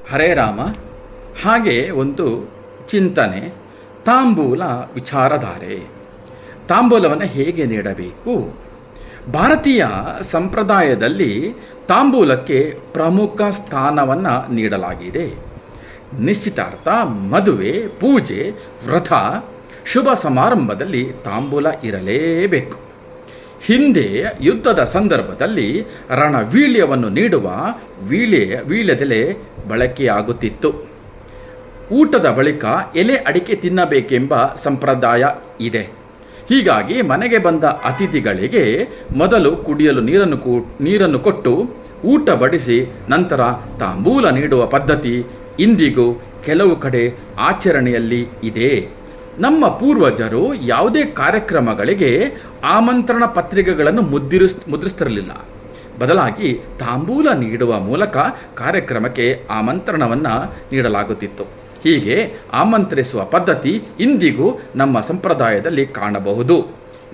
ಹರೇ ರಾಮ. ಹಾಗೆ ಒಂದು ಚಿಂತನೆ, ತಾಂಬೂಲ ವಿಚಾರಧಾರೆ. ತಾಂಬೂಲವನ್ನು ಹೇಗೆ ನೀಡಬೇಕು? ಭಾರತೀಯ ಸಂಪ್ರದಾಯದಲ್ಲಿ ತಾಂಬೂಲಕ್ಕೆ ಪ್ರಮುಖ ಸ್ಥಾನವನ್ನು ನೀಡಲಾಗಿದೆ. ನಿಶ್ಚಿತಾರ್ಥ, ಮದುವೆ, ಪೂಜೆ, ವ್ರತ, ಶುಭ ಸಮಾರಂಭದಲ್ಲಿ ತಾಂಬೂಲ ಇರಲೇಬೇಕು. ಹಿಂದೆ ಯುದ್ಧದ ಸಂದರ್ಭದಲ್ಲಿ ರಣವೀಳ್ಯವನ್ನು ನೀಡುವ ವೀಳ್ಯದೆಲೆ ಬಳಕೆಯಾಗುತ್ತಿತ್ತು. ಊಟದ ಬಳಿಕ ಎಲೆ ಅಡಿಕೆ ತಿನ್ನಬೇಕೆಂಬ ಸಂಪ್ರದಾಯ ಇದೆ. ಹೀಗಾಗಿ ಮನೆಗೆ ಬಂದ ಅತಿಥಿಗಳಿಗೆ ಮೊದಲು ಕುಡಿಯಲು ನೀರನ್ನು ಕೊಟ್ಟು ಊಟ ಬಡಿಸಿ ನಂತರ ತಾಂಬೂಲ ನೀಡುವ ಪದ್ಧತಿ ಇಂದಿಗೂ ಕೆಲವು ಕಡೆ ಆಚರಣೆಯಲ್ಲಿ ಇದೆ. ನಮ್ಮ ಪೂರ್ವಜರು ಯಾವುದೇ ಕಾರ್ಯಕ್ರಮಗಳಿಗೆ ಆಮಂತ್ರಣ ಪತ್ರಿಕೆಗಳನ್ನು ಮುದ್ರಿಸ್ತಿರಲಿಲ್ಲ. ಬದಲಾಗಿ ತಾಂಬೂಲ ನೀಡುವ ಮೂಲಕ ಕಾರ್ಯಕ್ರಮಕ್ಕೆ ಆಮಂತ್ರಣವನ್ನು ನೀಡಲಾಗುತ್ತಿತ್ತು. ಹೀಗೆ ಆಮಂತ್ರಿಸುವ ಪದ್ಧತಿ ಇಂದಿಗೂ ನಮ್ಮ ಸಂಪ್ರದಾಯದಲ್ಲಿ ಕಾಣಬಹುದು.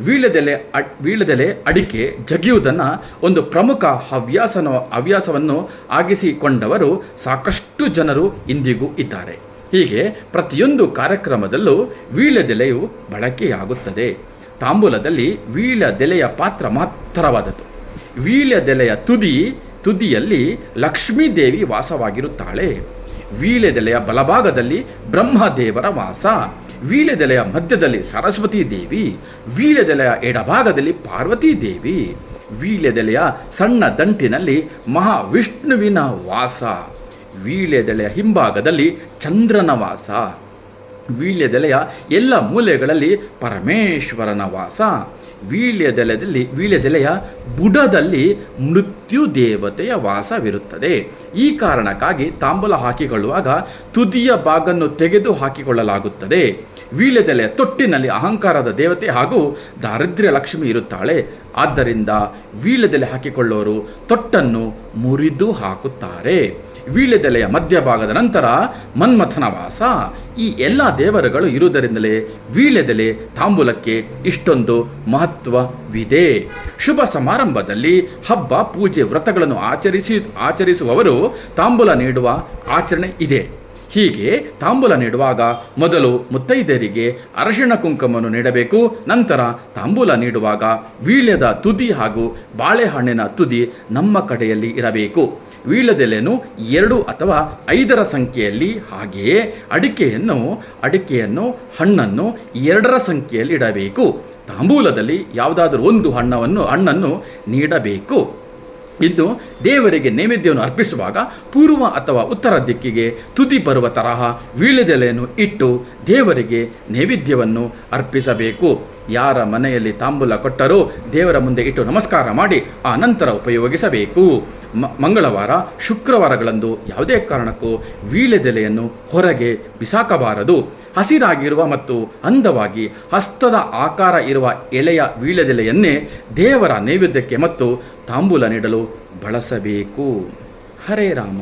ವೀಳ್ಯದೆಲೆ ಅಡಿಕೆ ಜಗಿಯುವುದನ್ನು ಒಂದು ಪ್ರಮುಖ ಹವ್ಯಾಸವನ್ನು ಆಗಿಸಿಕೊಂಡವರು ಸಾಕಷ್ಟು ಜನರು ಇಂದಿಗೂ ಇದ್ದಾರೆ. ಹೀಗೆ ಪ್ರತಿಯೊಂದು ಕಾರ್ಯಕ್ರಮದಲ್ಲೂ ವೀಳ್ಯದೆಲೆಯು ಬಳಕೆಯಾಗುತ್ತದೆ. ತಾಂಬೂಲದಲ್ಲಿ ವೀಳ್ಯದೆಲೆಯ ಪಾತ್ರ ಮಹತ್ತರವಾದದ್ದು. ವೀಳ್ಯದೆಲೆಯ ತುದಿಯಲ್ಲಿ ಲಕ್ಷ್ಮೀದೇವಿ ವಾಸವಾಗಿರುತ್ತಾಳೆ. ವೀಳ್ಯದೆಲೆಯ ಬಲಭಾಗದಲ್ಲಿ ಬ್ರಹ್ಮದೇವರ ವಾಸ. ವೀಳ್ಯದೆಲೆಯ ಮಧ್ಯದಲ್ಲಿ ಸರಸ್ವತೀ ದೇವಿ. ವೀಳ್ಯದೆಲೆಯ ಎಡಭಾಗದಲ್ಲಿ ಪಾರ್ವತೀ ದೇವಿ. ವೀಳ್ಯದೆಲೆಯ ಸಣ್ಣ ದಂಟಿನಲ್ಲಿ ಮಹಾವಿಷ್ಣುವಿನ ವಾಸ. ವೀಳ್ಯದೆಲೆಯ ಹಿಂಭಾಗದಲ್ಲಿ ಚಂದ್ರನ ವಾಸ. ವೀಳ್ಯದೆಲೆಯ ಎಲ್ಲ ಮೂಲೆಗಳಲ್ಲಿ ಪರಮೇಶ್ವರನ ವಾಸ. ವೀಳ್ಯದೆಲೆಯ ಬುಡದಲ್ಲಿ ಮೃತ್ಯು ದೇವತೆಯ ವಾಸವಿರುತ್ತದೆ. ಈ ಕಾರಣಕ್ಕಾಗಿ ತಾಂಬೂಲ ಹಾಕಿಕೊಳ್ಳುವಾಗ ತುದಿಯ ಭಾಗವನ್ನು ತೆಗೆದು ಹಾಕಿಕೊಳ್ಳಲಾಗುತ್ತದೆ. ವೀಳ್ಯದೆಲೆಯ ತೊಟ್ಟಿನಲ್ಲಿ ಅಹಂಕಾರದ ದೇವತೆ ಹಾಗೂ ದಾರಿದ್ರ್ಯ ಲಕ್ಷ್ಮಿ ಇರುತ್ತಾಳೆ. ಆದ್ದರಿಂದ ವೀಳ್ಯದೆಲೆ ಹಾಕಿಕೊಳ್ಳುವವರು ತೊಟ್ಟನ್ನು ಮುರಿದು ಹಾಕುತ್ತಾರೆ. ವೀಳ್ಯದೆಲೆಯ ಮಧ್ಯಭಾಗದ ನಂತರ ಮನ್ಮಥನ ವಾಸ. ಈ ಎಲ್ಲ ದೇವರುಗಳು ಇರುವುದರಿಂದಲೇ ವೀಳ್ಯದೆಲೆ ತಾಂಬೂಲಕ್ಕೆ ಇಷ್ಟೊಂದು ಮಹತ್ವವಿದೆ. ಶುಭ ಸಮಾರಂಭದಲ್ಲಿ ಹಬ್ಬ, ಪೂಜೆ, ವ್ರತಗಳನ್ನು ಆಚರಿಸುವವರು ತಾಂಬೂಲ ನೀಡುವ ಆಚರಣೆ ಇದೆ. ಹೀಗೆ ತಾಂಬೂಲ ನೀಡುವಾಗ ಮೊದಲು ಮುತ್ತೈದೆಯರಿಗೆ ಅರಶಿಣ ಕುಂಕುಮವನ್ನು ನೀಡಬೇಕು. ನಂತರ ತಾಂಬೂಲ ನೀಡುವಾಗ ವೀಳ್ಯದ ತುದಿ ಹಾಗೂ ಬಾಳೆಹಣ್ಣಿನ ತುದಿ ನಮ್ಮ ಕಡೆಯಲ್ಲಿ ಇರಬೇಕು. ವೀಳ್ಯದೆಲೆಯನ್ನು 2 ಅಥವಾ 5ರ ಸಂಖ್ಯೆಯಲ್ಲಿ, ಹಾಗೆಯೇ ಅಡಿಕೆಯನ್ನು ಹಣ್ಣನ್ನು 2ರ ಸಂಖ್ಯೆಯಲ್ಲಿ ಇಡಬೇಕು. ತಾಂಬೂಲದಲ್ಲಿ ಯಾವುದಾದರೂ ಒಂದು ಹಣ್ಣನ್ನು ನೀಡಬೇಕು. ಇನ್ನು ದೇವರಿಗೆ ನೈವೇದ್ಯವನ್ನು ಅರ್ಪಿಸುವಾಗ ಪೂರ್ವ ಅಥವಾ ಉತ್ತರ ದಿಕ್ಕಿಗೆ ತುದಿ ಬರುವ ತರಹ ವೀಳ್ಯದೆಲೆಯನ್ನು ಇಟ್ಟು ದೇವರಿಗೆ ನೈವೇದ್ಯವನ್ನು ಅರ್ಪಿಸಬೇಕು. ಯಾರ ಮನೆಯಲ್ಲಿ ತಾಂಬೂಲ ಕೊಟ್ಟರೂ ದೇವರ ಮುಂದೆ ಇಟ್ಟು ನಮಸ್ಕಾರ ಮಾಡಿ ಆ ನಂತರ ಉಪಯೋಗಿಸಬೇಕು. ಮಂಗಳವಾರ, ಶುಕ್ರವಾರಗಳಂದು ಯಾವುದೇ ಕಾರಣಕ್ಕೂ ವೀಳ್ಯದೆಲೆಯನ್ನು ಹೊರಗೆ ಬಿಸಾಕಬಾರದು. ಹಸಿರಾಗಿರುವ ಮತ್ತು ಅಂದವಾಗಿ ಹಸ್ತದ ಆಕಾರ ಇರುವ ಎಳೆಯ ವೀಳ್ಯದೆಲೆಯನ್ನೇ ದೇವರ ನೈವೇದ್ಯಕ್ಕೆ ಮತ್ತು ತಾಂಬೂಲ ನೀಡಲು ಬಳಸಬೇಕು. ಹರೇ ರಾಮ.